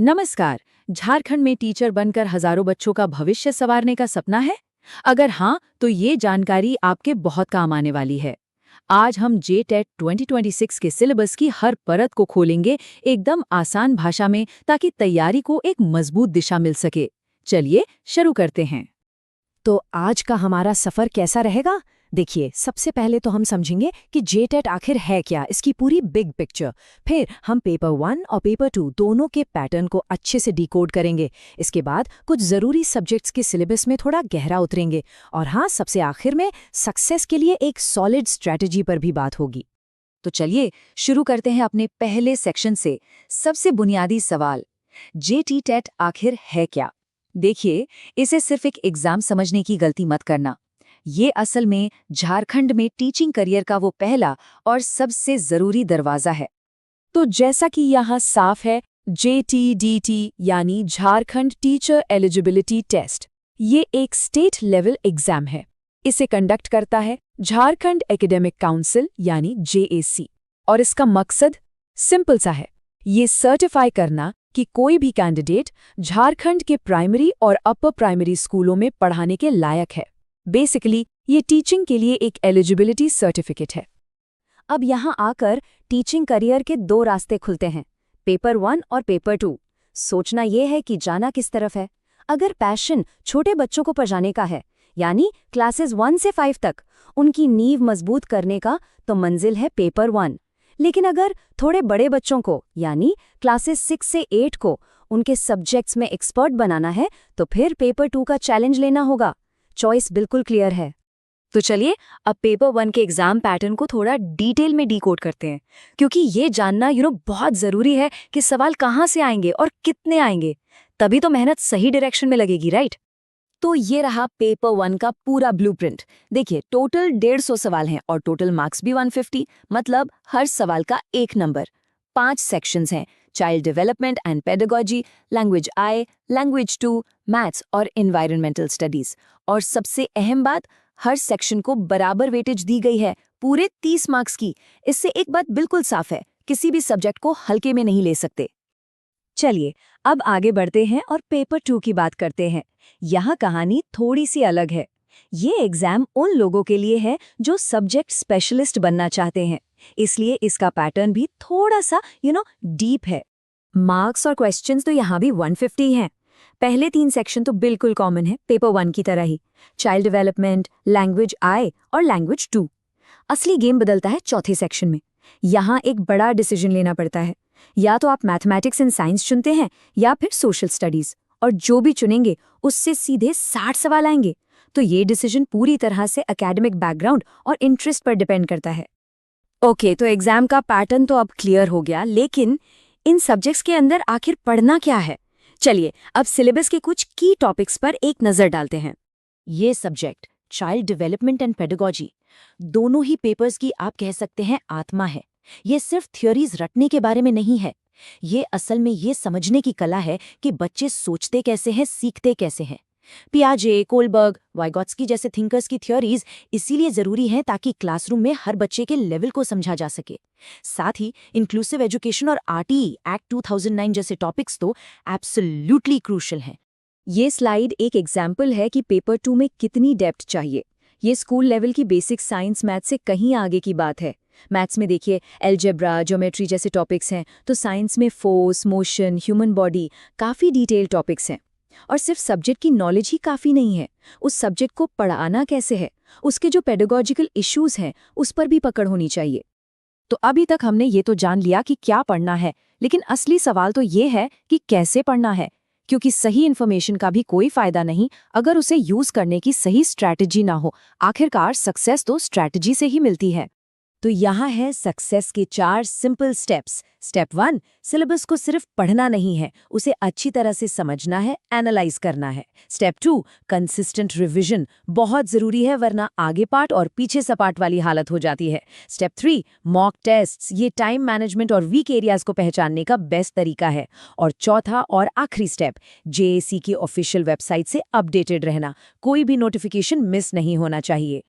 नमस्कार। झारखंड में टीचर बनकर हजारों बच्चों का भविष्य संवारने का सपना है? अगर हाँ, तो ये जानकारी आपके बहुत काम आने वाली है। आज हम जेटेट 2026 के सिलेबस की हर परत को खोलेंगे, एकदम आसान भाषा में, ताकि तैयारी को एक मजबूत दिशा मिल सके। चलिए शुरू करते हैं। तो आज का हमारा सफर कैसा रहेगा? देखिए, सबसे पहले तो हम समझेंगे कि जेटेट आखिर है क्या, इसकी पूरी बिग पिक्चर। फिर हम पेपर 1 और पेपर 2 दोनों के पैटर्न को अच्छे से डिकोड करेंगे। इसके बाद कुछ ज़रूरी सब्जेक्ट्स के सिलेबस में थोड़ा गहरा उतरेंगे। और हाँ, सबसे आखिर में सक्सेस के लिए एक सॉलिड स्ट्रैटेजी पर भी बात होगी। तो चलिए शुरू करते हैं अपने पहले सेक्शन से। सबसे बुनियादी सवाल, जेटीटेट आखिर है क्या? देखिए, इसे सिर्फ एक एग्जाम समझने की गलती मत करना। ये असल में झारखंड में टीचिंग करियर का वो पहला और सबसे जरूरी दरवाजा है। तो जैसा कि यहाँ साफ है, JTDT यानी झारखंड टीचर एलिजिबिलिटी टेस्ट, ये एक स्टेट लेवल एग्जाम है। इसे कंडक्ट करता है झारखंड एकेडमिक काउंसिल यानी JAC। और इसका मकसद सिंपल सा है, ये सर्टिफाई करना कि कोई भी कैंडिडेट झारखंड के प्राइमरी और अपर प्राइमरी स्कूलों में पढ़ाने के लायक है। बेसिकली ये टीचिंग के लिए एक एलिजिबिलिटी सर्टिफिकेट है। अब यहाँ आकर टीचिंग करियर के दो रास्ते खुलते हैं, पेपर 1 और पेपर 2। सोचना ये है कि जाना किस तरफ है। अगर पैशन छोटे बच्चों को पढ़ाने का है, यानी क्लासेस 1 से 5 तक, उनकी नींव मजबूत करने का, तो मंजिल है पेपर 1। लेकिन अगर थोड़े बड़े बच्चों को, यानी क्लासेस 6 से 8 को, उनके सब्जेक्ट्स में एक्सपर्ट बनाना है, तो फिर पेपर 2 का चैलेंज लेना होगा। चॉइस बिल्कुल क्लियर है। तो चलिए अब पेपर 1 के एग्जाम पैटर्न को थोड़ा डिटेल में डिकोड करते हैं, क्योंकि ये जानना बहुत ज़रूरी है कि सवाल कहाँ से आएंगे और कितने आएंगे। तभी तो मेहनत सही डायरेक्शन में लगेगी, राइट? तो ये रहा पेपर 1 का पूरा ब्लूप्रिंट। देखिए, टोटल 150 सवाल हैं और टोटल मार्क्स भी 150, मतलब हर सवाल का 1 नंबर। 5 सेक्शंस हैं, child development and pedagogy, language I, language 2, maths और एनवायरमेंटल स्टडीज। और सबसे अहम बात, हर सेक्शन को बराबर वेटेज दी गई है, पूरे 30 मार्क्स की। इससे एक बात बिल्कुल साफ है, किसी भी सब्जेक्ट को हल्के में नहीं ले सकते। चलिए अब आगे बढ़ते हैं और पेपर 2 की बात करते हैं। यहाँ कहानी थोड़ी सी अलग है। ये एग्जाम उन लोगों के लिए है जो सब्जेक्ट स्पेशलिस्ट बनना चाहते हैं, इसलिए इसका पैटर्न भी थोड़ा सा डीप है। मार्क्स और क्वेश्चंस तो यहाँ भी 150 हैं। पहले 3 सेक्शन तो बिल्कुल कॉमन है, पेपर 1 की तरह ही, चाइल्ड डेवलपमेंट, लैंग्वेज आई और लैंग्वेज 2। असली गेम बदलता है चौथे सेक्शन में। यहाँ एक बड़ा डिसीजन लेना पड़ता है, या तो आप मैथमेटिक्स एंड साइंस चुनते हैं या फिर सोशल स्टडीज, और जो भी चुनेंगे उससे सीधे 60 सवाल आएंगे। तो ये डिसीजन पूरी तरह से एकेडमिक बैकग्राउंड और इंटरेस्ट पर डिपेंड करता है। ओके, तो एग्जाम का पैटर्न तो अब क्लियर हो गया, लेकिन इन सब्जेक्ट्स के अंदर आखिर पढ़ना क्या है? चलिए अब सिलेबस के कुछ की टॉपिक्स पर एक नजर डालते हैं। ये subject child development and pedagogy दोनों ही पेपर्स की आप कह सकते हैं आत्मा है। ये सिर्फ थ्योरीज रटने के बारे में नहीं है, ये असल में ये समझने की कला है कि बच्चे सोचते कैसे हैं, सीखते कैसे हैं। पियाजे, कोलबर्ग, वाइगॉत्स्की जैसे थिंकर्स की थ्योरीज इसीलिए जरूरी हैं ताकि क्लासरूम में हर बच्चे के लेवल को समझा जा सके। साथ ही इंक्लूसिव एजुकेशन और आरटीई एक्ट 2009 जैसे टॉपिक्स तो एब्सोल्युटली क्रूशल हैं। ये स्लाइड एक एग्जाम्पल है कि पेपर 2 में कितनी डेप्थ चाहिए। ये स्कूल लेवल की बेसिक साइंस मैथ से कहीं आगे की बात है। मैथ्स में देखिए एल्जेब्रा, ज्योमेट्री जैसे टॉपिक्स हैं, तो साइंस में फोर्स, मोशन, ह्यूमन बॉडी, काफ़ी डिटेल टॉपिक्स हैं। और सिर्फ सब्जेक्ट की नॉलेज ही काफ़ी नहीं है, उस सब्जेक्ट को पढ़ाना कैसे है, उसके जो पेडागोजिकल इश्यूज हैं, उस पर भी पकड़ होनी चाहिए। तो अभी तक हमने ये तो जान लिया कि क्या पढ़ना है, लेकिन असली सवाल तो ये है कि कैसे पढ़ना है, क्योंकि सही इन्फॉर्मेशन का भी कोई फायदा नहीं अगर उसे यूज करने की सही स्ट्रैटेजी ना हो। आखिरकार सक्सेस तो स्ट्रैटेजी से ही मिलती है। तो यहाँ है सक्सेस के 4 सिंपल स्टेप्स। स्टेप 1, सिलेबस को सिर्फ पढ़ना नहीं है, उसे अच्छी तरह से समझना है, एनालाइज करना है। स्टेप 2, कंसिस्टेंट रिवीजन बहुत जरूरी है, वरना आगे पार्ट और पीछे सपाट वाली हालत हो जाती है। स्टेप 3, मॉक टेस्ट्स, ये टाइम मैनेजमेंट और वीक एरियाज को पहचानने का बेस्ट तरीका है। और चौथा और आखिरी स्टेप, JAC की ऑफिशियल वेबसाइट से अपडेटेड रहना, कोई भी नोटिफिकेशन मिस नहीं होना चाहिए।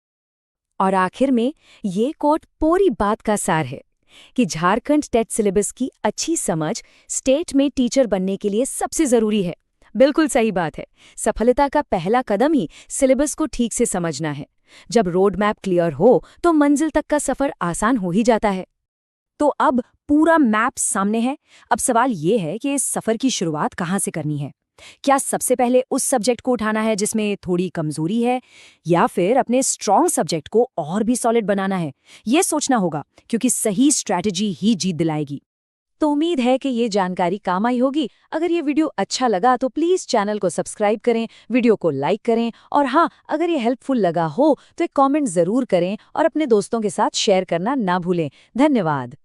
और आखिर में ये कोट पूरी बात का सार है, कि झारखंड टेट सिलेबस की अच्छी समझ स्टेट में टीचर बनने के लिए सबसे जरूरी है। बिल्कुल सही बात है। सफलता का पहला कदम ही सिलेबस को ठीक से समझना है। जब रोड मैप क्लियर हो तो मंजिल तक का सफर आसान हो ही जाता है। तो अब पूरा मैप सामने है। अब सवाल ये है कि इस सफर की शुरुआत कहाँ से करनी है। क्या सबसे पहले उस सब्जेक्ट को उठाना है जिसमें थोड़ी कमजोरी है, या फिर अपने स्ट्रॉन्ग सब्जेक्ट को और भी सॉलिड बनाना है? ये सोचना होगा, क्योंकि सही स्ट्रैटेजी ही जीत दिलाएगी। तो उम्मीद है कि ये जानकारी काम आई होगी। अगर ये वीडियो अच्छा लगा तो प्लीज़ चैनल को सब्सक्राइब करें, वीडियो को लाइक करें, और हाँ, अगर ये हेल्पफुल लगा हो तो एक कमेंट ज़रूर करें और अपने दोस्तों के साथ शेयर करना ना भूलें। धन्यवाद।